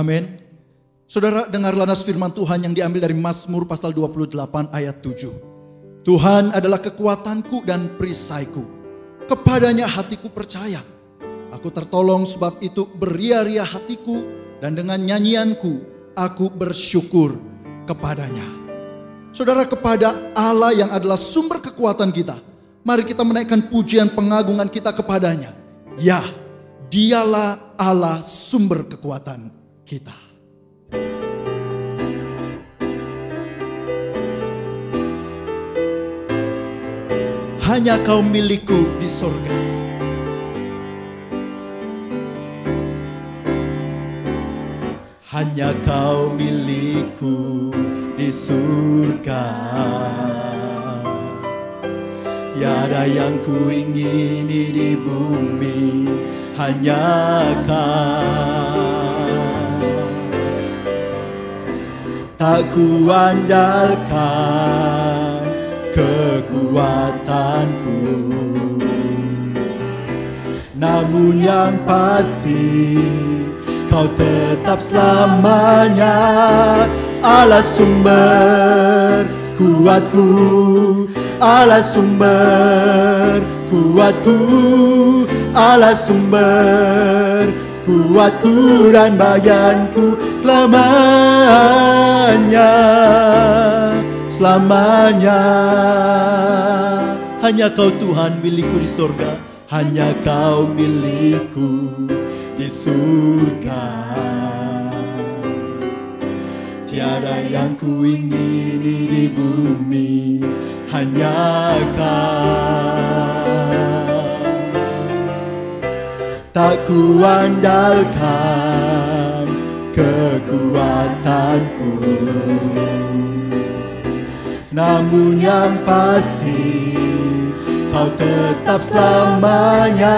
Amin. Saudara, dengarlah nas firman Tuhan yang diambil dari Mazmur pasal 28 ayat 7. Tuhan adalah kekuatanku dan perisaiku, kepadanya hatiku percaya. Aku tertolong, sebab itu beria-ria hatiku, dan dengan nyanyianku aku bersyukur kepadanya. Saudara, kepada Allah yang adalah sumber kekuatan kita, mari kita menaikkan pujian pengagungan kita kepadanya. Ya, dialah Allah sumber kekuatan kita. Hanya kau milikku di surga. Hanya kau milikku di surga. Tiada yang ku ingini di bumi, hanya kau. Tak ku andalkan kekuatanku, namun yang pasti Kau tetap selamanya Allah sumber kuatku, Allah sumber kuatku, Allah sumber kuatku dan bagianku selamanya, selamanya. Hanya Kau Tuhan milikku di surga, hanya Kau milikku di surga. Tiada yang ku ingini di bumi, hanya Kau. Tak ku andalkan kekuatanku, namun yang pasti Kau tetap selamanya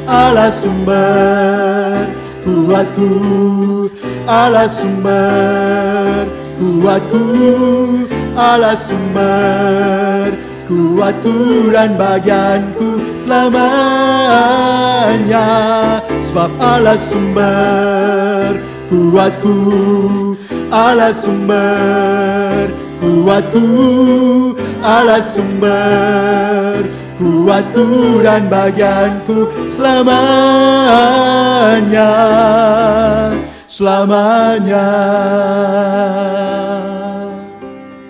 Allah sumber kuatku, Allah sumber kuatku, Allah sumber kuatku dan bagianku selamanya. Sebab Allah sumber kuatku, Allah sumber kuatku, Allah sumber kuatku dan bagianku selamanya, selamanya.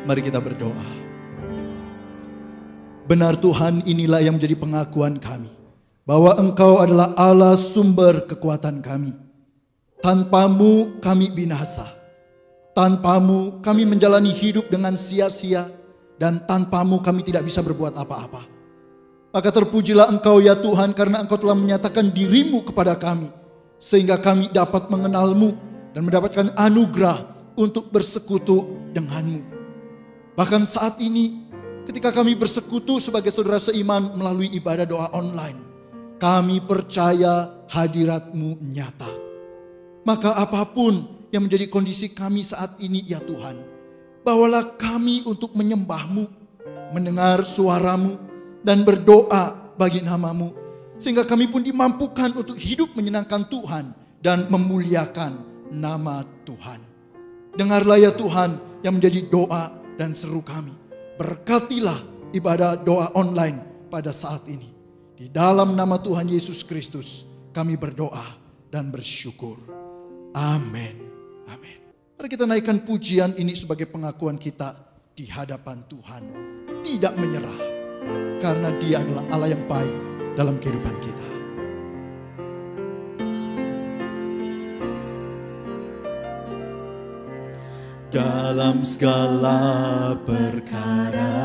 Mari kita berdoa. Benar Tuhan, inilah yang menjadi pengakuan kami, bahwa Engkau adalah Allah sumber kekuatan kami. Tanpamu kami binasa, tanpamu kami menjalani hidup dengan sia-sia, dan tanpamu kami tidak bisa berbuat apa-apa. Maka terpujilah Engkau ya Tuhan, karena Engkau telah menyatakan dirimu kepada kami, sehingga kami dapat mengenalmu dan mendapatkan anugerah untuk bersekutu denganmu. Bahkan saat ini, ketika kami bersekutu sebagai saudara seiman melalui ibadah doa online, kami percaya hadirat-Mu nyata. Maka apapun yang menjadi kondisi kami saat ini ya Tuhan, bawalah kami untuk menyembah-Mu, mendengar suara-Mu, dan berdoa bagi nama-Mu, sehingga kami pun dimampukan untuk hidup menyenangkan Tuhan dan memuliakan nama Tuhan. Dengarlah ya Tuhan yang menjadi doa dan seru kami. Berkatilah ibadah doa online pada saat ini. Di dalam nama Tuhan Yesus Kristus kami berdoa dan bersyukur. Amin. Amin. Mari kita naikkan pujian ini sebagai pengakuan kita di hadapan Tuhan. Tidak menyerah, karena Dia adalah Allah yang baik dalam kehidupan kita. Dalam segala perkara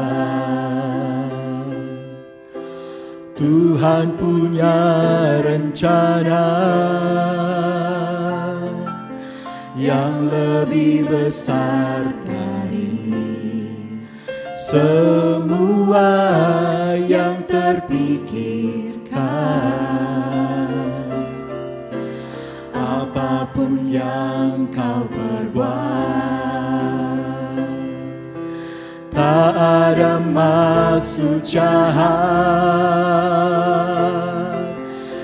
Tuhan punya rencana yang lebih besar dari semua yang terpikirkan. Apapun yang kau perbuat, tak ada maksud jahat,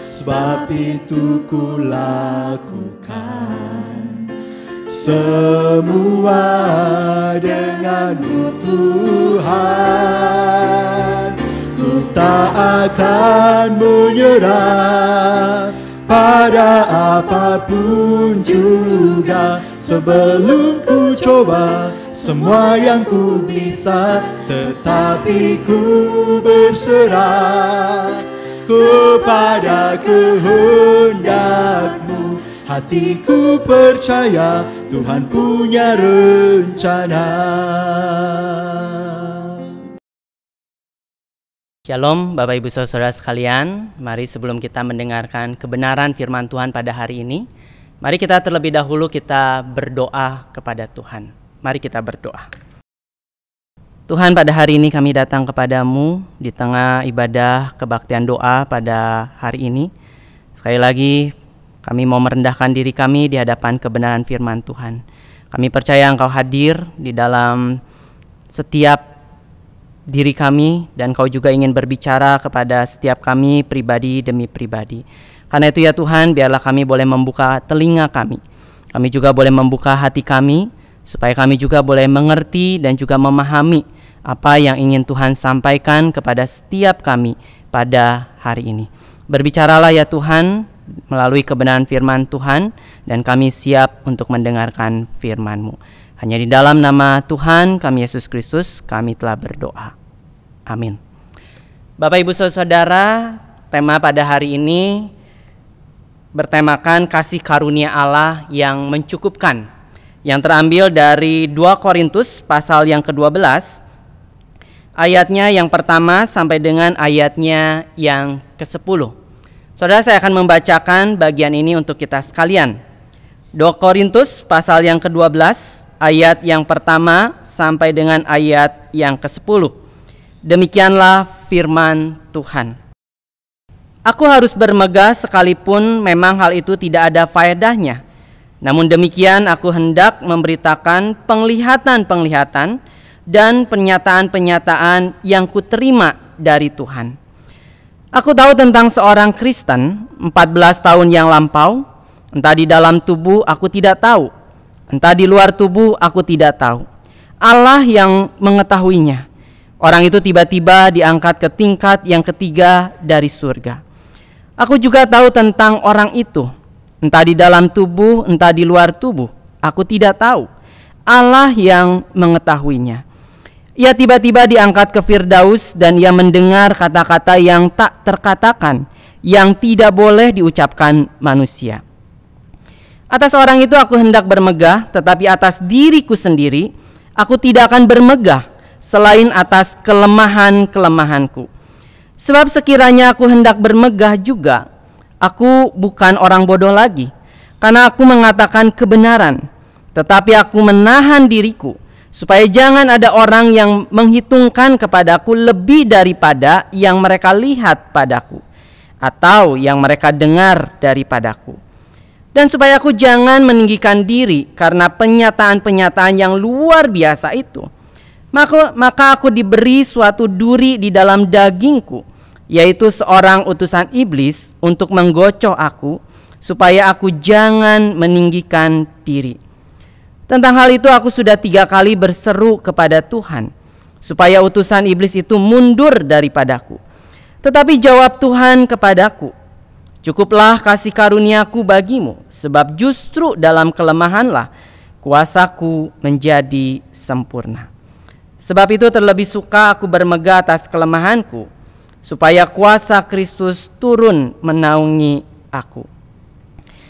sebab itu ku lakukan semua dengan-Mu Tuhan. Ku tak akan menyerah pada apapun juga, sebelum ku coba semua yang ku bisa, tetapi ku berserah kepada kehendak-Mu. Hatiku percaya Tuhan punya rencana. Shalom Bapak Ibu Saudara sekalian, mari sebelum kita mendengarkan kebenaran firman Tuhan pada hari ini, mari kita terlebih dahulu kita berdoa kepada Tuhan. Mari kita berdoa. Tuhan, pada hari ini kami datang kepadamu di tengah ibadah kebaktian doa pada hari ini. Sekali lagi kami mau merendahkan diri kami di hadapan kebenaran firman Tuhan. Kami percaya Engkau hadir di dalam setiap diri kami, dan Kau juga ingin berbicara kepada setiap kami pribadi demi pribadi. Karena itu ya Tuhan, biarlah kami boleh membuka telinga kami. Kami juga boleh membuka hati kami, supaya kami juga boleh mengerti dan juga memahami apa yang ingin Tuhan sampaikan kepada setiap kami pada hari ini. Berbicaralah ya Tuhan melalui kebenaran firman Tuhan, dan kami siap untuk mendengarkan firman-Mu. Hanya di dalam nama Tuhan kami Yesus Kristus kami telah berdoa. Amin. Bapak Ibu Saudara, tema pada hari ini bertemakan kasih karunia Allah yang mencukupkan, yang terambil dari 2 Korintus pasal yang ke-12, ayatnya yang pertama sampai dengan ayatnya yang ke-10. Saudara, saya akan membacakan bagian ini untuk kita sekalian. 2 Korintus pasal yang ke-12 ayat yang pertama sampai dengan ayat yang ke-10. Demikianlah firman Tuhan. Aku harus bermegah sekalipun memang hal itu tidak ada faedahnya. Namun demikian aku hendak memberitakan penglihatan-penglihatan dan pernyataan-pernyataan yang kuterima dari Tuhan. Aku tahu tentang seorang Kristen 14 tahun yang lampau. Entah di dalam tubuh aku tidak tahu, entah di luar tubuh aku tidak tahu. Allah yang mengetahuinya. Orang itu tiba-tiba diangkat ke tingkat yang ketiga dari surga. Aku juga tahu tentang orang itu. Entah di dalam tubuh, entah di luar tubuh, aku tidak tahu. Allah yang mengetahuinya. Ia tiba-tiba diangkat ke Firdaus, dan ia mendengar kata-kata yang tak terkatakan, yang tidak boleh diucapkan manusia. Atas orang itu aku hendak bermegah, tetapi atas diriku sendiri aku tidak akan bermegah selain atas kelemahan-kelemahanku. Sebab sekiranya aku hendak bermegah juga, aku bukan orang bodoh lagi, karena aku mengatakan kebenaran. Tetapi aku menahan diriku, supaya jangan ada orang yang menghitungkan kepadaku lebih daripada yang mereka lihat padaku, atau yang mereka dengar daripadaku. Dan supaya aku jangan meninggikan diri karena penyataan-penyataan yang luar biasa itu, maka aku diberi suatu duri di dalam dagingku, yaitu seorang utusan iblis untuk menggocok aku, supaya aku jangan meninggikan diri. Tentang hal itu aku sudah 3 kali berseru kepada Tuhan, supaya utusan iblis itu mundur daripadaku. Tetapi jawab Tuhan kepadaku, cukuplah kasih karuniaku bagimu, sebab justru dalam kelemahanlah kuasaku menjadi sempurna. Sebab itu terlebih suka aku bermegah atas kelemahanku, supaya kuasa Kristus turun menaungi aku.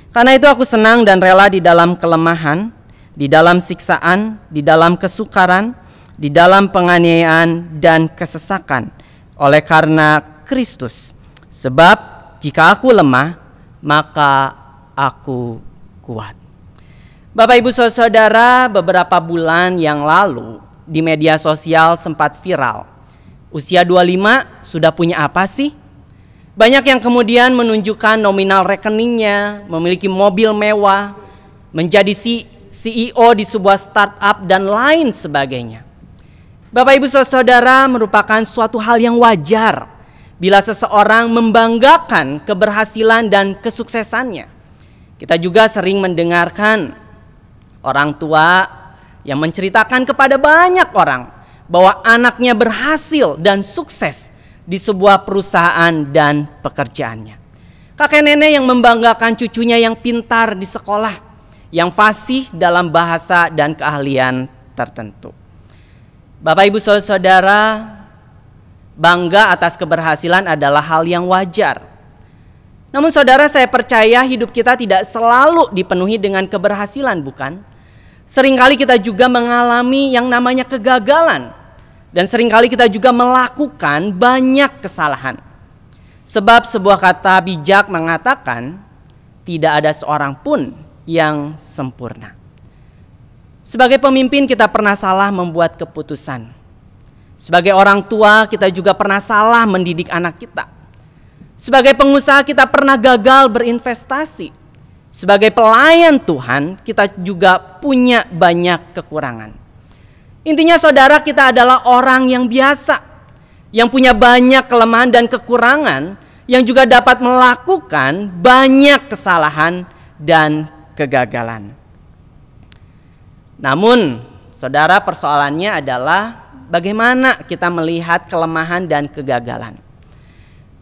Karena itu aku senang dan rela di dalam kelemahan, di dalam siksaan, di dalam kesukaran, di dalam penganiayaan dan kesesakan, oleh karena Kristus. Sebab jika aku lemah, maka aku kuat. Bapak Ibu Saudara, beberapa bulan yang lalu di media sosial sempat viral. Usia 25 sudah punya apa sih? Banyak yang kemudian menunjukkan nominal rekeningnya, memiliki mobil mewah, menjadi CEO di sebuah startup dan lain sebagainya. Bapak Ibu Saudara, merupakan suatu hal yang wajar bila seseorang membanggakan keberhasilan dan kesuksesannya. Kita juga sering mendengarkan Orang tua yang menceritakan kepada banyak orang bahwa anaknya berhasil dan sukses di sebuah perusahaan dan pekerjaannya. Kakek nenek yang membanggakan cucunya yang pintar di sekolah, yang fasih dalam bahasa dan keahlian tertentu. Bapak Ibu Saudara, bangga atas keberhasilan adalah hal yang wajar. Namun saudara, saya percaya hidup kita tidak selalu dipenuhi dengan keberhasilan, bukan? Seringkali kita juga mengalami yang namanya kegagalan. Dan seringkali kita juga melakukan banyak kesalahan. Sebab sebuah kata bijak mengatakan, tidak ada seorang pun yang sempurna. Sebagai pemimpin kita pernah salah membuat keputusan. Sebagai orang tua kita juga pernah salah mendidik anak kita. Sebagai pengusaha kita pernah gagal berinvestasi. Sebagai pelayan Tuhan kita juga punya banyak kekurangan. Intinya saudara, kita adalah orang yang biasa, yang punya banyak kelemahan dan kekurangan, yang juga dapat melakukan banyak kesalahan dan kegagalan. Namun saudara, persoalannya adalah bagaimana kita melihat kelemahan dan kegagalan.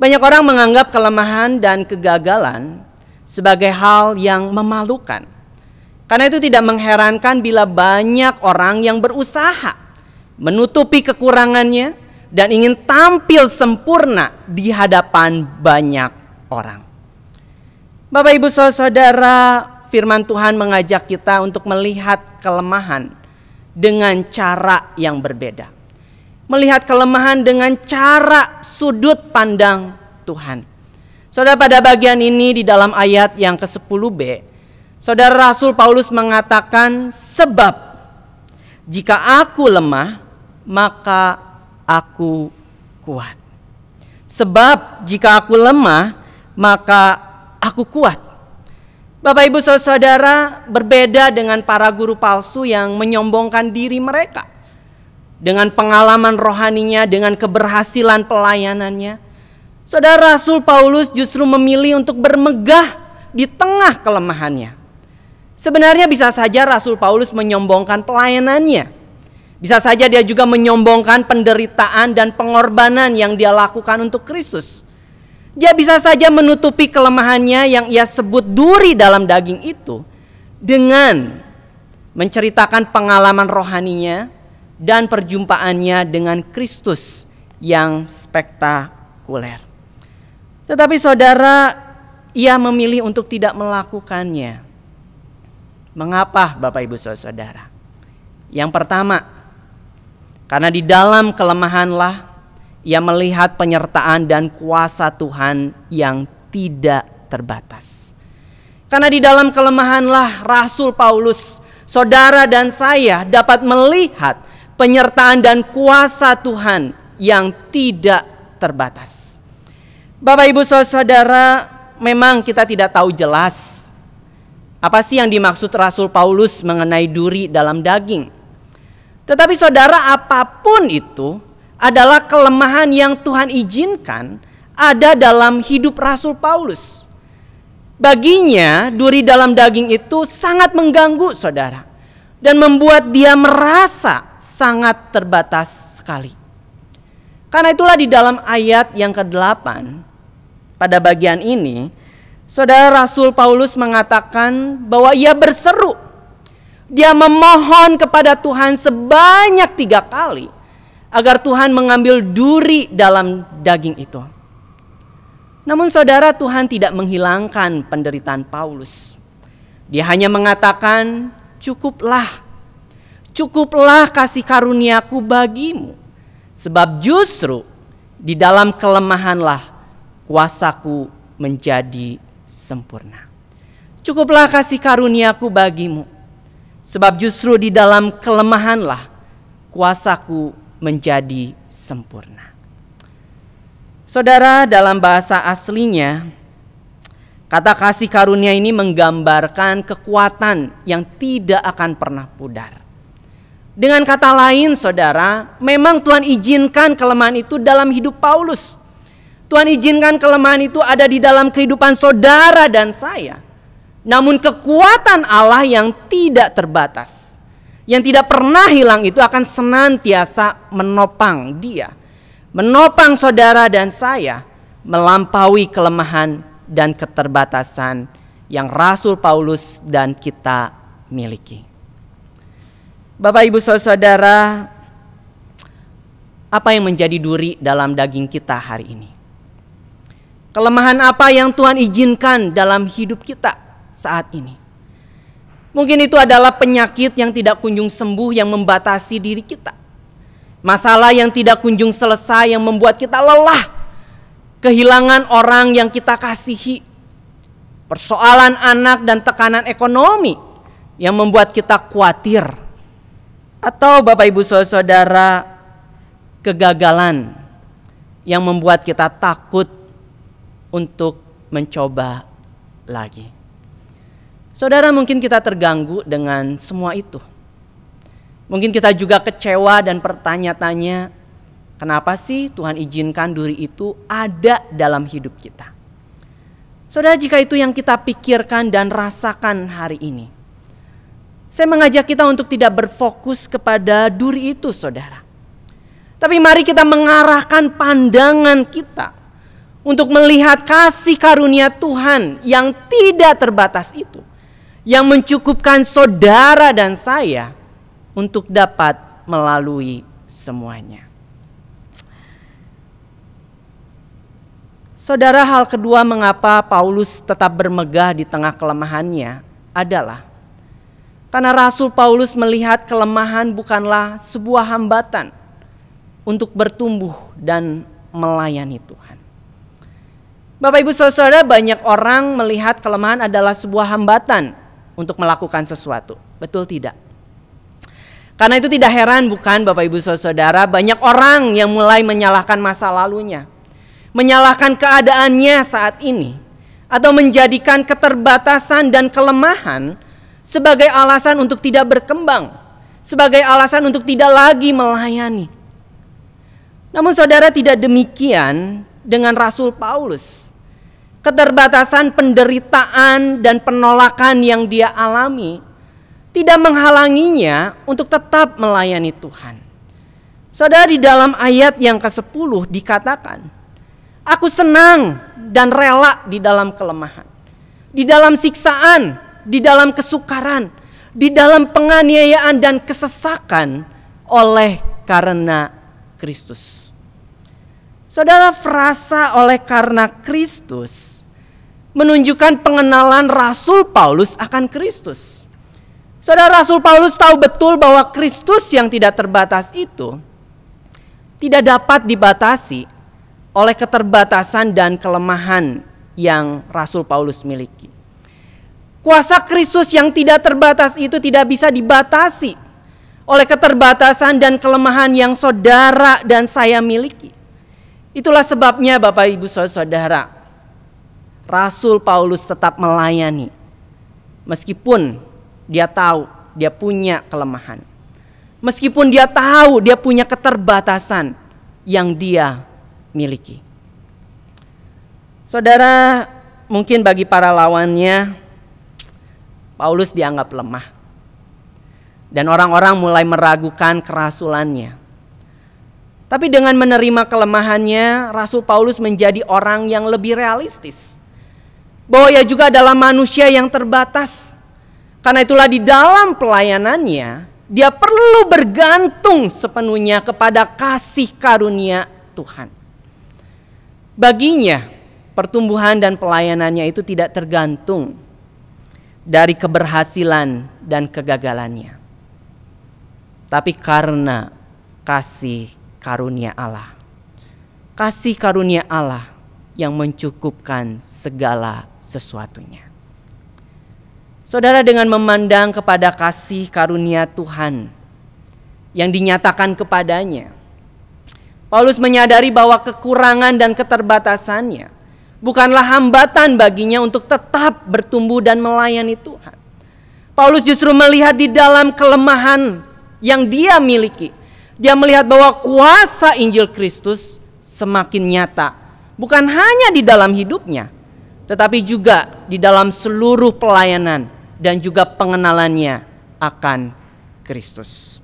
Banyak orang menganggap kelemahan dan kegagalan sebagai hal yang memalukan. Karena itu tidak mengherankan bila banyak orang yang berusaha menutupi kekurangannya dan ingin tampil sempurna di hadapan banyak orang. Bapak Ibu Saudara, firman Tuhan mengajak kita untuk melihat kelemahan dengan cara yang berbeda. Melihat kelemahan dengan cara sudut pandang Tuhan. Saudara, pada bagian ini di dalam ayat yang ke-10b, Saudara, Rasul Paulus mengatakan, sebab jika aku lemah, maka aku kuat. Sebab jika aku lemah, maka aku kuat. Bapak Ibu Saudara, berbeda dengan para guru palsu yang menyombongkan diri mereka. Dengan pengalaman rohaninya, dengan keberhasilan pelayanannya, Saudara, Rasul Paulus justru memilih untuk bermegah di tengah kelemahannya. Sebenarnya bisa saja Rasul Paulus menyombongkan pelayanannya. Bisa saja dia juga menyombongkan penderitaan dan pengorbanan yang dia lakukan untuk Kristus. Dia bisa saja menutupi kelemahannya yang ia sebut duri dalam daging itu dengan menceritakan pengalaman rohaninya dan perjumpaannya dengan Kristus yang spektakuler. Tetapi saudara, ia memilih untuk tidak melakukannya. Mengapa Bapak Ibu Saudara? Yang pertama, karena di dalam kelemahanlah ia melihat penyertaan dan kuasa Tuhan yang tidak terbatas. Karena di dalam kelemahanlah Rasul Paulus, saudara dan saya dapat melihat penyertaan dan kuasa Tuhan yang tidak terbatas. Bapak Ibu Saudara, memang kita tidak tahu jelas apa sih yang dimaksud Rasul Paulus mengenai duri dalam daging. Tetapi saudara, apapun itu adalah kelemahan yang Tuhan izinkan ada dalam hidup Rasul Paulus. Baginya duri dalam daging itu sangat mengganggu saudara, dan membuat dia merasa sangat terbatas sekali. Karena itulah di dalam ayat yang ke-8 pada bagian ini, saudara, Rasul Paulus mengatakan bahwa ia berseru. Dia memohon kepada Tuhan sebanyak 3 kali agar Tuhan mengambil duri dalam daging itu. Namun saudara, Tuhan tidak menghilangkan penderitaan Paulus. Dia hanya mengatakan, cukuplah kasih karuniaku bagimu. Sebab justru di dalam kelemahanlah kuasaku menjadi sempurna. Cukuplah kasih karuniaku bagimu, sebab justru di dalam kelemahanlah kuasaku menjadi sempurna. Saudara, dalam bahasa aslinya, kata kasih karunia ini menggambarkan kekuatan yang tidak akan pernah pudar. Dengan kata lain saudara, memang Tuhan izinkan kelemahan itu dalam hidup Paulus. Tuhan izinkan kelemahan itu ada di dalam kehidupan saudara dan saya. Namun kekuatan Allah yang tidak terbatas, yang tidak pernah hilang itu akan senantiasa menopang dia, menopang saudara dan saya melampaui kelemahan dan keterbatasan yang Rasul Paulus dan kita miliki. Bapak, Ibu, Saudara, apa yang menjadi duri dalam daging kita hari ini? Kelemahan apa yang Tuhan izinkan dalam hidup kita saat ini? Mungkin itu adalah penyakit yang tidak kunjung sembuh yang membatasi diri kita. Masalah yang tidak kunjung selesai yang membuat kita lelah. Kehilangan orang yang kita kasihi. Persoalan anak dan tekanan ekonomi yang membuat kita khawatir. Atau Bapak, Ibu, Saudara, kegagalan yang membuat kita takut untuk mencoba lagi. Saudara, mungkin kita terganggu dengan semua itu. Mungkin kita juga kecewa dan bertanya-tanya, kenapa sih Tuhan izinkan duri itu ada dalam hidup kita? Saudara, jika itu yang kita pikirkan dan rasakan hari ini, saya mengajak kita untuk tidak berfokus kepada duri itu, saudara. Tapi mari kita mengarahkan pandangan kita untuk melihat kasih karunia Tuhan yang tidak terbatas itu, yang mencukupkan saudara dan saya untuk dapat melalui semuanya. Saudara, hal kedua mengapa Paulus tetap bermegah di tengah kelemahannya adalah karena Rasul Paulus melihat kelemahan bukanlah sebuah hambatan untuk bertumbuh dan melayani Tuhan. Bapak, Ibu, Saudara, banyak orang melihat kelemahan adalah sebuah hambatan untuk melakukan sesuatu. Betul tidak? Karena itu tidak heran bukan Bapak, Ibu, Saudara, banyak orang yang mulai menyalahkan masa lalunya, menyalahkan keadaannya saat ini, atau menjadikan keterbatasan dan kelemahan sebagai alasan untuk tidak berkembang, sebagai alasan untuk tidak lagi melayani. Namun saudara, tidak demikian dengan Rasul Paulus. Keterbatasan, penderitaan, dan penolakan yang dia alami tidak menghalanginya untuk tetap melayani Tuhan. Saudara, di dalam ayat yang ke-10 dikatakan, aku senang dan rela di dalam kelemahan, di dalam siksaan, di dalam kesukaran, di dalam penganiayaan dan kesesakan oleh karena Kristus. Saudara, frasa oleh karena Kristus menunjukkan pengenalan Rasul Paulus akan Kristus. Saudara, Rasul Paulus tahu betul bahwa Kristus yang tidak terbatas itu tidak dapat dibatasi oleh keterbatasan dan kelemahan yang Rasul Paulus miliki. Kuasa Kristus yang tidak terbatas itu tidak bisa dibatasi oleh keterbatasan dan kelemahan yang saudara dan saya miliki. Itulah sebabnya Bapak, Ibu, Saudara, Rasul Paulus tetap melayani meskipun dia tahu dia punya kelemahan, meskipun dia tahu dia punya keterbatasan yang dia miliki. Saudara, mungkin bagi para lawannya Paulus dianggap lemah dan orang-orang mulai meragukan kerasulannya. Tapi dengan menerima kelemahannya, Rasul Paulus menjadi orang yang lebih realistis. Bahwa ia juga adalah manusia yang terbatas. Karena itulah di dalam pelayanannya, dia perlu bergantung sepenuhnya kepada kasih karunia Tuhan. Baginya, pertumbuhan dan pelayanannya itu tidak tergantung dari keberhasilan dan kegagalannya. Tapi karena kasih karunia Allah. Kasih karunia Allah yang mencukupkan segala sesuatunya. Saudara, dengan memandang kepada kasih karunia Tuhan yang dinyatakan kepadanya, Paulus menyadari bahwa kekurangan dan keterbatasannya bukanlah hambatan baginya untuk tetap bertumbuh dan melayani Tuhan. Paulus justru melihat di dalam kelemahan yang dia miliki, dia melihat bahwa kuasa Injil Kristus semakin nyata, bukan hanya di dalam hidupnya, tetapi juga di dalam seluruh pelayanan dan juga pengenalannya akan Kristus.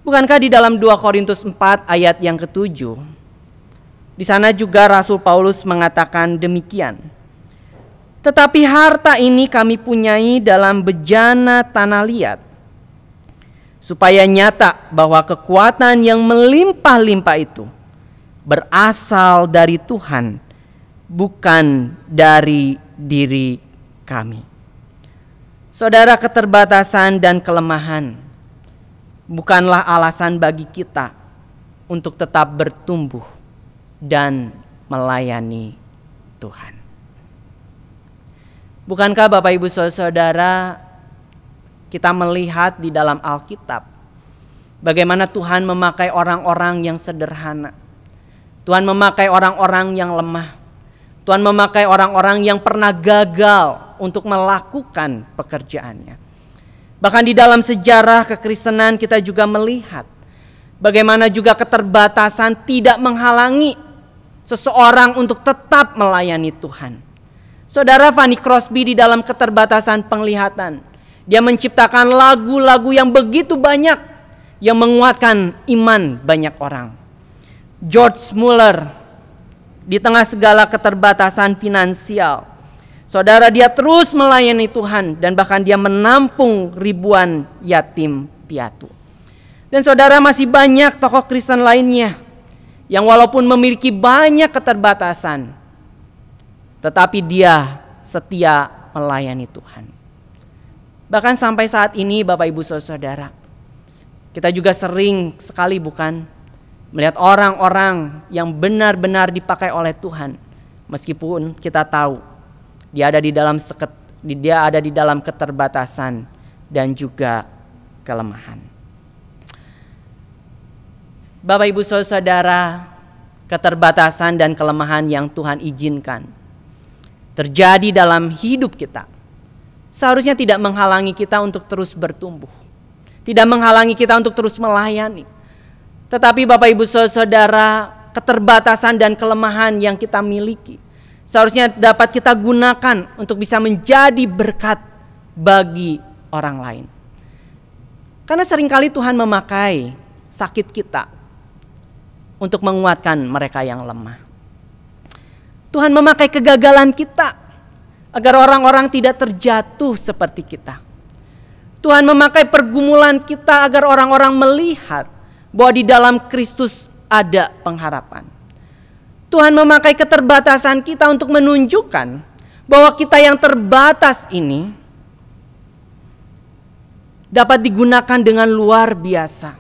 Bukankah di dalam 2 Korintus 4 ayat yang ke-7, di sana juga Rasul Paulus mengatakan demikian. Tetapi harta ini kami punyai dalam bejana tanah liat, supaya nyata bahwa kekuatan yang melimpah-limpah itu berasal dari Tuhan, bukan dari diri kami. Saudara, keterbatasan dan kelemahan bukanlah alasan bagi kita untuk tetap bertumbuh dan melayani Tuhan. Bukankah Bapak Ibu Saudara, kita melihat di dalam Alkitab bagaimana Tuhan memakai orang-orang yang sederhana. Tuhan memakai orang-orang yang lemah. Tuhan memakai orang-orang yang pernah gagal untuk melakukan pekerjaannya. Bahkan di dalam sejarah kekristenan kita juga melihat bagaimana juga keterbatasan tidak menghalangi seseorang untuk tetap melayani Tuhan. Saudara, Fanny Crosby di dalam keterbatasan penglihatan, dia menciptakan lagu-lagu yang begitu banyak yang menguatkan iman banyak orang. George Muller di tengah segala keterbatasan finansial, saudara, dia terus melayani Tuhan dan bahkan dia menampung ribuan yatim piatu. Dan saudara, masih banyak tokoh Kristen lainnya yang walaupun memiliki banyak keterbatasan, tetapi dia setia melayani Tuhan. Bahkan sampai saat ini Bapak Ibu Saudara, kita juga sering sekali bukan melihat orang-orang yang benar-benar dipakai oleh Tuhan, meskipun kita tahu dia ada di dalam keterbatasan dan juga kelemahan. Bapak Ibu Saudara, keterbatasan dan kelemahan yang Tuhan izinkan terjadi dalam hidup kita seharusnya tidak menghalangi kita untuk terus bertumbuh, tidak menghalangi kita untuk terus melayani. Tetapi Bapak Ibu Saudara, keterbatasan dan kelemahan yang kita miliki seharusnya dapat kita gunakan untuk bisa menjadi berkat bagi orang lain. Karena seringkali Tuhan memakai sakit kita untuk menguatkan mereka yang lemah. Tuhan memakai kegagalan kita agar orang-orang tidak terjatuh seperti kita. Tuhan memakai pergumulan kita agar orang-orang melihat bahwa di dalam Kristus ada pengharapan. Tuhan memakai keterbatasan kita untuk menunjukkan bahwa kita yang terbatas ini dapat digunakan dengan luar biasa.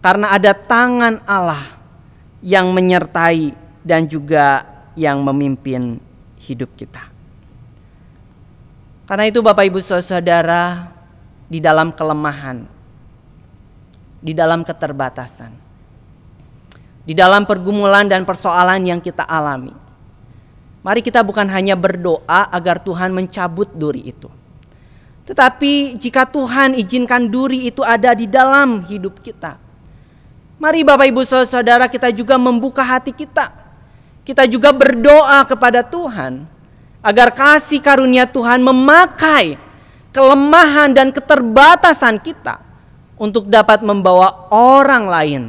Karena ada tangan Allah yang menyertai dan juga yang memimpin hidup kita. Karena itu Bapak Ibu Saudara, di dalam kelemahan, di dalam keterbatasan, di dalam pergumulan dan persoalan yang kita alami, mari kita bukan hanya berdoa agar Tuhan mencabut duri itu. Tetapi jika Tuhan izinkan duri itu ada di dalam hidup kita, mari Bapak Ibu Saudara, kita juga membuka hati kita. Kita juga berdoa kepada Tuhan agar kasih karunia Tuhan memakai kelemahan dan keterbatasan kita untuk dapat membawa orang lain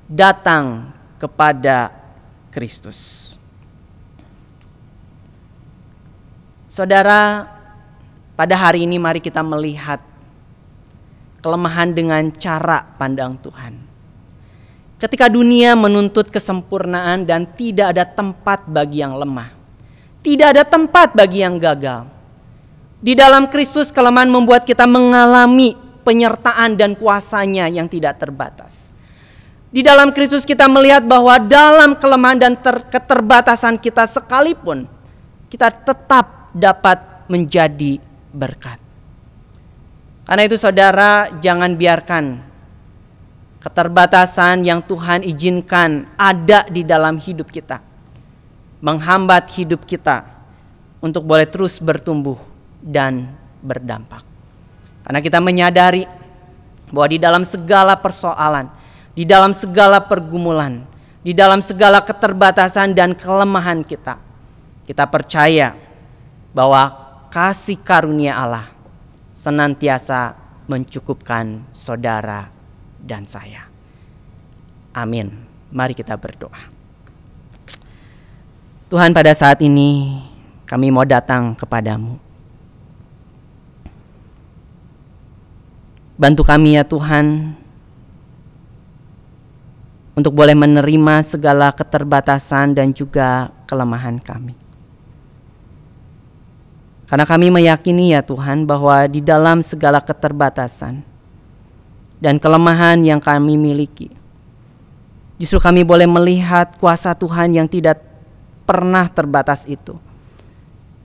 datang kepada Kristus. Saudara, pada hari ini mari kita melihat kelemahan dengan cara pandang Tuhan. Ketika dunia menuntut kesempurnaan dan tidak ada tempat bagi yang lemah, tidak ada tempat bagi yang gagal. Di dalam Kristus kelemahan membuat kita mengalami penyertaan dan kuasanya yang tidak terbatas. Di dalam Kristus kita melihat bahwa dalam kelemahan dan keterbatasan kita sekalipun, kita tetap dapat menjadi berkat. Karena itu saudara, jangan biarkan keterbatasan yang Tuhan izinkan ada di dalam hidup kita menghambat hidup kita untuk boleh terus bertumbuh dan berdampak. Karena kita menyadari bahwa di dalam segala persoalan, di dalam segala pergumulan, di dalam segala keterbatasan dan kelemahan kita, Kita percaya bahwa kasih karunia Allah senantiasa mencukupkan saudara dan saya. Amin. Mari kita berdoa. Tuhan, pada saat ini kami mau datang kepadamu. Bantu kami ya Tuhan, untuk boleh menerima segala keterbatasan dan juga kelemahan kami. Karena kami meyakini ya Tuhan bahwa di dalam segala keterbatasan dan kelemahan yang kami miliki, justru kami boleh melihat kuasa Tuhan yang tidak pernah terbatas itu,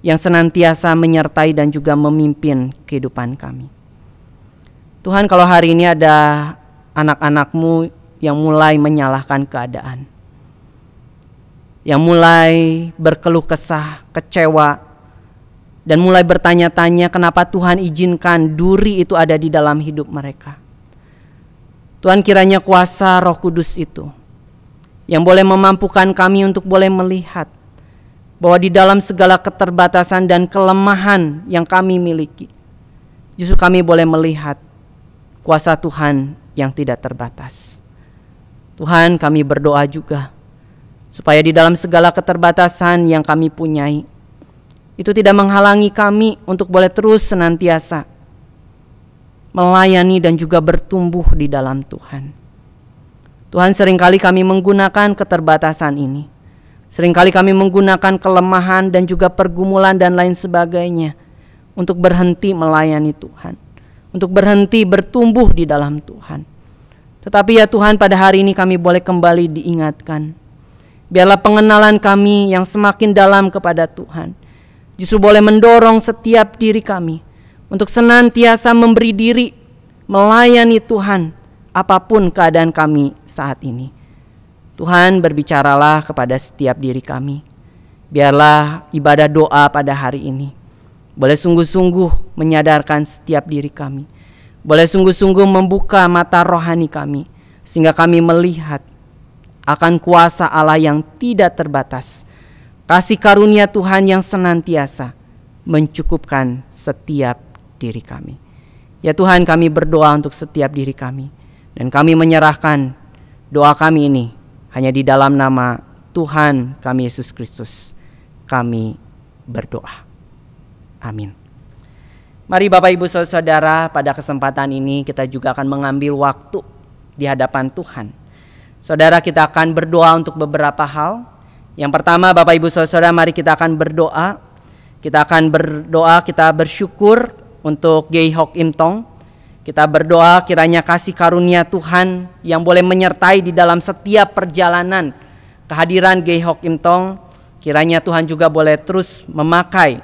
yang senantiasa menyertai dan juga memimpin kehidupan kami. Tuhan, kalau hari ini ada anak-anak-Mu yang mulai menyalahkan keadaan, yang mulai berkeluh kesah, kecewa, dan mulai bertanya-tanya kenapa Tuhan izinkan duri itu ada di dalam hidup mereka. Tuhan, kiranya kuasa Roh Kudus itu yang boleh memampukan kami untuk boleh melihat bahwa di dalam segala keterbatasan dan kelemahan yang kami miliki, justru kami boleh melihat kuasa Tuhan yang tidak terbatas. Tuhan, kami berdoa juga supaya di dalam segala keterbatasan yang kami punyai, itu tidak menghalangi kami untuk boleh terus senantiasa melayani dan juga bertumbuh di dalam Tuhan. Tuhan, seringkali kami menggunakan keterbatasan ini, seringkali kami menggunakan kelemahan dan juga pergumulan dan lain sebagainya untuk berhenti melayani Tuhan, untuk berhenti bertumbuh di dalam Tuhan. Tetapi ya Tuhan, pada hari ini kami boleh kembali diingatkan, biarlah pengenalan kami yang semakin dalam kepada Tuhan justru boleh mendorong setiap diri kami untuk senantiasa memberi diri melayani Tuhan apapun keadaan kami saat ini. Tuhan, berbicaralah kepada setiap diri kami. Biarlah ibadah doa pada hari ini boleh sungguh-sungguh menyadarkan setiap diri kami, boleh sungguh-sungguh membuka mata rohani kami, sehingga kami melihat akan kuasa Allah yang tidak terbatas, kasih karunia Tuhan yang senantiasa mencukupkan setiap diri kami. Ya Tuhan, kami berdoa untuk setiap diri kami, dan kami menyerahkan doa kami ini hanya di dalam nama Tuhan kami Yesus Kristus. Kami berdoa. Amin. Mari Bapak Ibu Saudara, pada kesempatan ini kita juga akan mengambil waktu di hadapan Tuhan. Saudara, kita akan berdoa untuk beberapa hal. Yang pertama, Bapak Ibu Saudara, mari kita akan berdoa. Kita akan berdoa, kita bersyukur untuk Gey Hok Im Tong. Kita berdoa kiranya kasih karunia Tuhan yang boleh menyertai di dalam setiap perjalanan kehadiran Gey Hok Im Tong. Kiranya Tuhan juga boleh terus memakai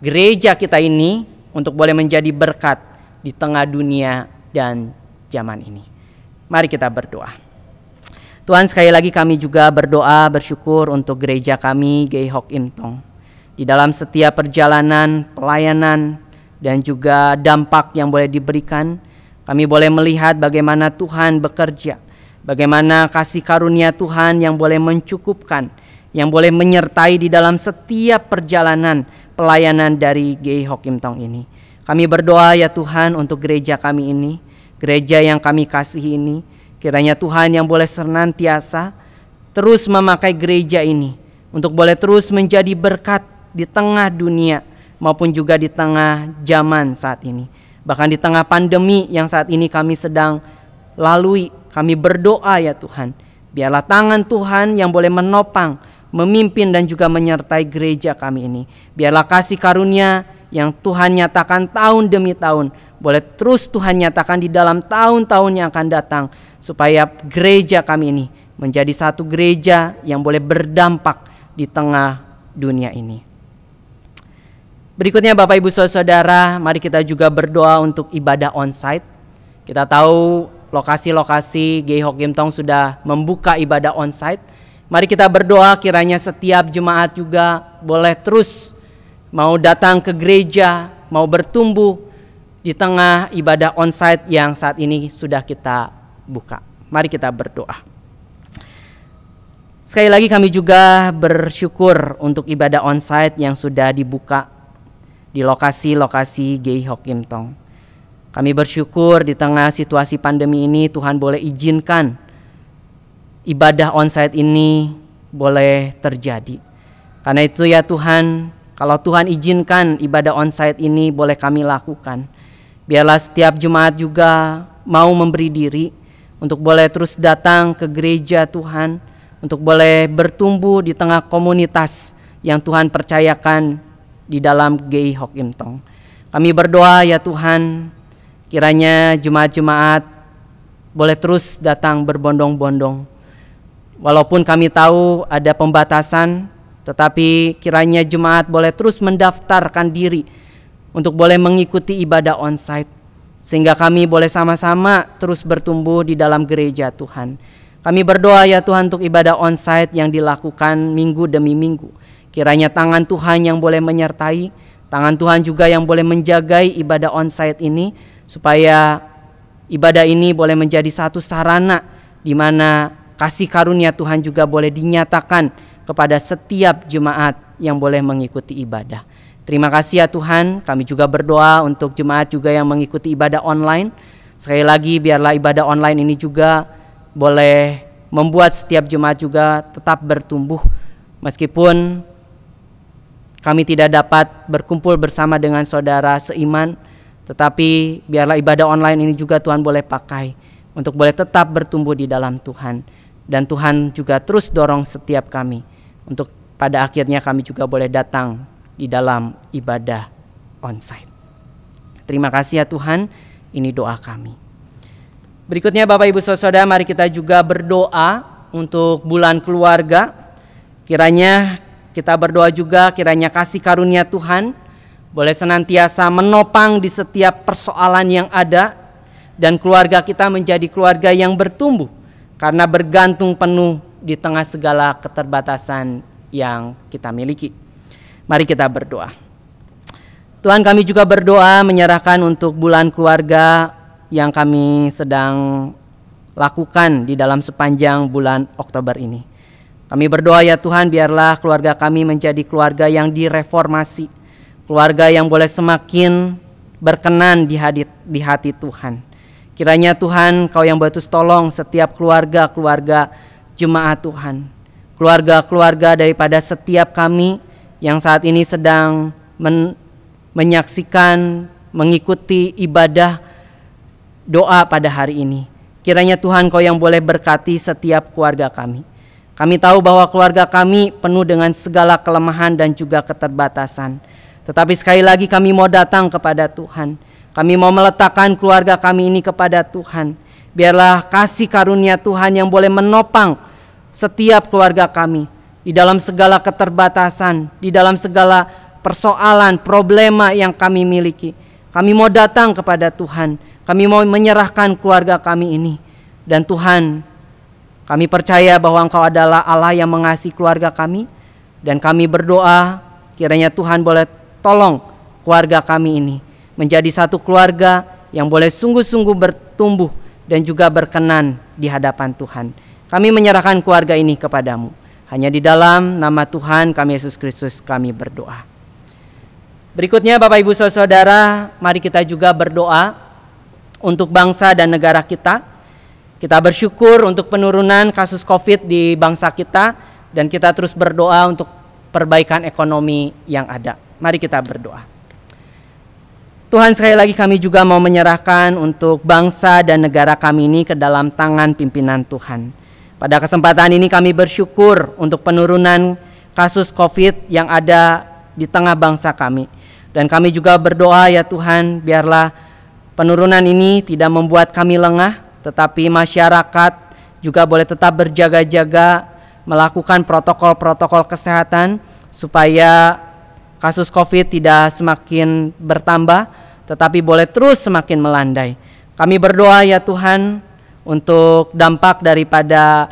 gereja kita ini untuk boleh menjadi berkat di tengah dunia dan zaman ini. Mari kita berdoa. Tuhan, sekali lagi kami juga berdoa bersyukur untuk gereja kami Gey Hok Im Tong. Di dalam setiap perjalanan, pelayanan, dan juga dampak yang boleh diberikan, kami boleh melihat bagaimana Tuhan bekerja, bagaimana kasih karunia Tuhan yang boleh mencukupkan, yang boleh menyertai di dalam setiap perjalanan pelayanan dari Gey Hok Im Tong ini. Kami berdoa ya Tuhan untuk gereja kami ini, gereja yang kami kasihi ini. Kiranya Tuhan yang boleh senantiasa terus memakai gereja ini untuk boleh terus menjadi berkat di tengah dunia maupun juga di tengah zaman saat ini. Bahkan di tengah pandemi yang saat ini kami sedang lalui, kami berdoa ya Tuhan, biarlah tangan Tuhan yang boleh menopang, memimpin dan juga menyertai gereja kami ini. Biarlah kasih karunia yang Tuhan nyatakan tahun demi tahun boleh terus Tuhan nyatakan di dalam tahun-tahun yang akan datang, supaya gereja kami ini menjadi satu gereja yang boleh berdampak di tengah dunia ini. Berikutnya Bapak Ibu Saudara, mari kita juga berdoa untuk ibadah onsite. Kita tahu lokasi-lokasi Gey Hok Im Tong sudah membuka ibadah onsite. Mari kita berdoa kiranya setiap jemaat juga boleh terus mau datang ke gereja, mau bertumbuh di tengah ibadah onsite yang saat ini sudah kita buka. Mari kita berdoa. Sekali lagi kami juga bersyukur untuk ibadah onsite yang sudah dibuka di lokasi-lokasi GEI Hok Kim Tong. Kami bersyukur di tengah situasi pandemi ini Tuhan boleh izinkan ibadah onsite ini boleh terjadi. Karena itu ya Tuhan, kalau Tuhan izinkan ibadah onsite ini boleh kami lakukan, biarlah setiap jemaat juga mau memberi diri untuk boleh terus datang ke gereja Tuhan, untuk boleh bertumbuh di tengah komunitas yang Tuhan percayakan di dalam GEI Hok Kim Tong. Kami berdoa ya Tuhan, kiranya jemaat-jemaat boleh terus datang berbondong-bondong. Walaupun kami tahu ada pembatasan, tetapi kiranya jemaat boleh terus mendaftarkan diri untuk boleh mengikuti ibadah onsite, sehingga kami boleh sama-sama terus bertumbuh di dalam gereja Tuhan. Kami berdoa ya Tuhan untuk ibadah onsite yang dilakukan minggu demi minggu. Kiranya tangan Tuhan yang boleh menyertai, tangan Tuhan juga yang boleh menjagai ibadah onsite ini, supaya ibadah ini boleh menjadi satu sarana di mana kasih karunia Tuhan juga boleh dinyatakan kepada setiap jemaat yang boleh mengikuti ibadah. Terima kasih ya Tuhan, kami juga berdoa untuk jemaat juga yang mengikuti ibadah online. Sekali lagi biarlah ibadah online ini juga boleh membuat setiap jemaat juga tetap bertumbuh. Meskipun kami tidak dapat berkumpul bersama dengan saudara seiman, tetapi biarlah ibadah online ini juga Tuhan boleh pakai untuk boleh tetap bertumbuh di dalam Tuhan. Dan Tuhan juga terus dorong setiap kami untuk pada akhirnya kami juga boleh datang di dalam ibadah onsite. Terima kasih ya Tuhan, ini doa kami. Berikutnya Bapak Ibu Saudara, mari kita juga berdoa untuk bulan keluarga. Kiranya kita berdoa juga, kiranya kasih karunia Tuhan boleh senantiasa menopang di setiap persoalan yang ada, dan keluarga kita menjadi keluarga yang bertumbuh karena bergantung penuh di tengah segala keterbatasan yang kita miliki. Mari kita berdoa. Tuhan, kami juga berdoa menyerahkan untuk bulan keluarga yang kami sedang lakukan di dalam sepanjang bulan Oktober ini. Kami berdoa ya Tuhan, biarlah keluarga kami menjadi keluarga yang direformasi, keluarga yang boleh semakin berkenan di hati Tuhan. Kiranya Tuhan, Kau yang boleh tolong setiap keluarga jemaat Tuhan, keluarga daripada setiap kami yang saat ini sedang menyaksikan, mengikuti ibadah doa pada hari ini. Kiranya Tuhan, Kau yang boleh berkati setiap keluarga kami. Kami tahu bahwa keluarga kami penuh dengan segala kelemahan dan juga keterbatasan. Tetapi sekali lagi kami mau datang kepada Tuhan. Kami mau meletakkan keluarga kami ini kepada Tuhan. Biarlah kasih karunia Tuhan yang boleh menopang setiap keluarga kami di dalam segala keterbatasan, di dalam segala persoalan, problema yang kami miliki. Kami mau datang kepada Tuhan. Kami mau menyerahkan keluarga kami ini. Dan Tuhan, kami percaya bahwa Engkau adalah Allah yang mengasihi keluarga kami. Dan kami berdoa kiranya Tuhan boleh tolong keluarga kami ini menjadi satu keluarga yang boleh sungguh-sungguh bertumbuh dan juga berkenan di hadapan Tuhan. Kami menyerahkan keluarga ini kepadamu. Hanya di dalam nama Tuhan kami Yesus Kristus kami berdoa. Berikutnya Bapak Ibu Saudara, mari kita juga berdoa untuk bangsa dan negara kita. Kita bersyukur untuk penurunan kasus COVID di bangsa kita, dan kita terus berdoa untuk perbaikan ekonomi yang ada. Mari kita berdoa. Tuhan, sekali lagi kami juga mau menyerahkan untuk bangsa dan negara kami ini ke dalam tangan pimpinan Tuhan. Pada kesempatan ini kami bersyukur untuk penurunan kasus COVID yang ada di tengah bangsa kami. Dan kami juga berdoa ya Tuhan, biarlah penurunan ini tidak membuat kami lengah, tetapi masyarakat juga boleh tetap berjaga-jaga, melakukan protokol-protokol kesehatan supaya kasus COVID tidak semakin bertambah, tetapi boleh terus semakin melandai. Kami berdoa ya Tuhan untuk dampak daripada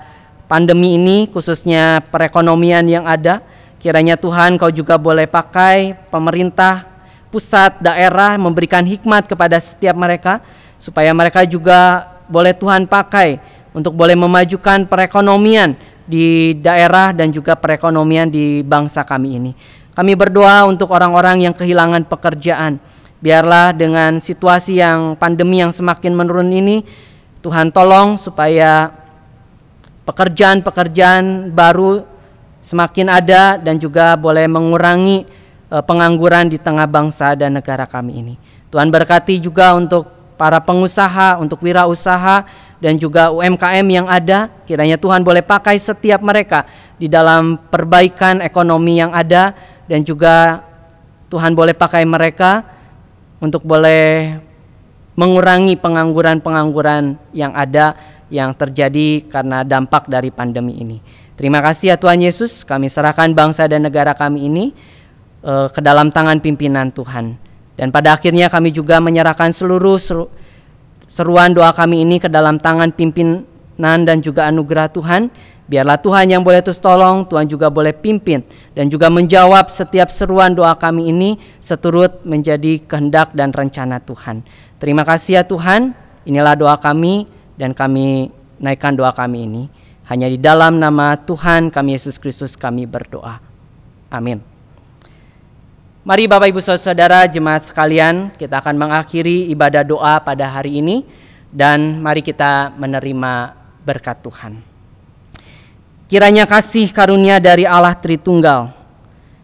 pandemi ini, khususnya perekonomian yang ada. Kiranya Tuhan Kau juga boleh pakai pemerintah, pusat, daerah, memberikan hikmat kepada setiap mereka, supaya mereka juga boleh Tuhan pakai untuk boleh memajukan perekonomian di daerah dan juga perekonomian di bangsa kami ini. Kami berdoa untuk orang-orang yang kehilangan pekerjaan. Biarlah dengan situasi yang pandemi yang semakin menurun ini, Tuhan tolong supaya pekerjaan-pekerjaan baru semakin ada dan juga boleh mengurangi pengangguran di tengah bangsa dan negara kami ini. Tuhan berkati juga untuk para pengusaha, untuk wirausaha dan juga UMKM yang ada. Kiranya Tuhan boleh pakai setiap mereka di dalam perbaikan ekonomi yang ada, dan juga Tuhan boleh pakai mereka untuk boleh mengurangi pengangguran-pengangguran yang ada yang terjadi karena dampak dari pandemi ini. Terima kasih ya Tuhan Yesus, kami serahkan bangsa dan negara kami ini ke dalam tangan pimpinan Tuhan. Dan pada akhirnya kami juga menyerahkan seluruh seruan doa kami ini ke dalam tangan pimpinan dan juga anugerah Tuhan. Biarlah Tuhan yang boleh terus tolong, Tuhan juga boleh pimpin dan juga menjawab setiap seruan doa kami ini seturut menjadi kehendak dan rencana Tuhan. Terima kasih ya Tuhan, inilah doa kami dan kami naikkan doa kami ini. Hanya di dalam nama Tuhan kami Yesus Kristus kami berdoa. Amin. Mari Bapak Ibu Saudara jemaat sekalian, kita akan mengakhiri ibadah doa pada hari ini dan mari kita menerima berkat Tuhan. Kiranya kasih karunia dari Allah Tritunggal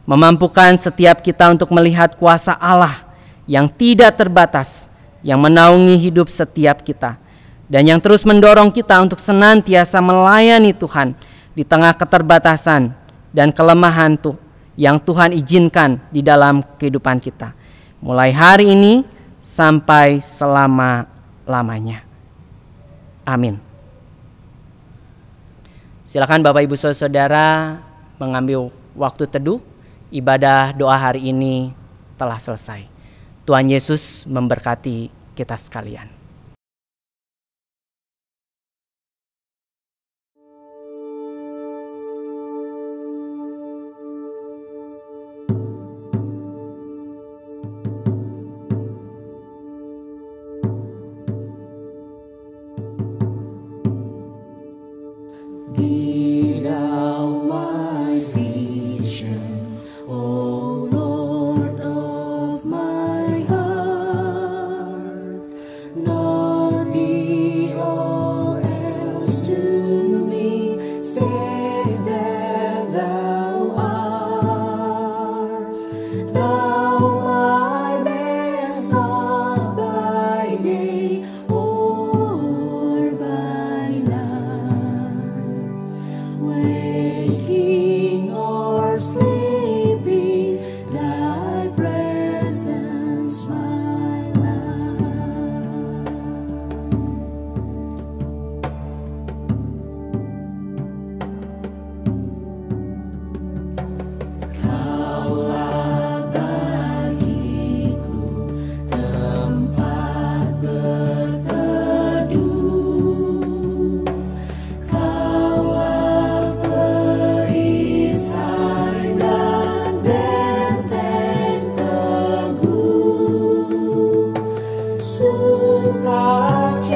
memampukan setiap kita untuk melihat kuasa Allah yang tidak terbatas, yang menaungi hidup setiap kita, dan yang terus mendorong kita untuk senantiasa melayani Tuhan di tengah keterbatasan dan kelemahan yang Tuhan izinkan di dalam kehidupan kita, mulai hari ini sampai selama-lamanya. Amin. Silakan Bapak Ibu Saudara mengambil waktu teduh. Ibadah doa hari ini telah selesai. Tuhan Yesus memberkati kita sekalian. Sukacita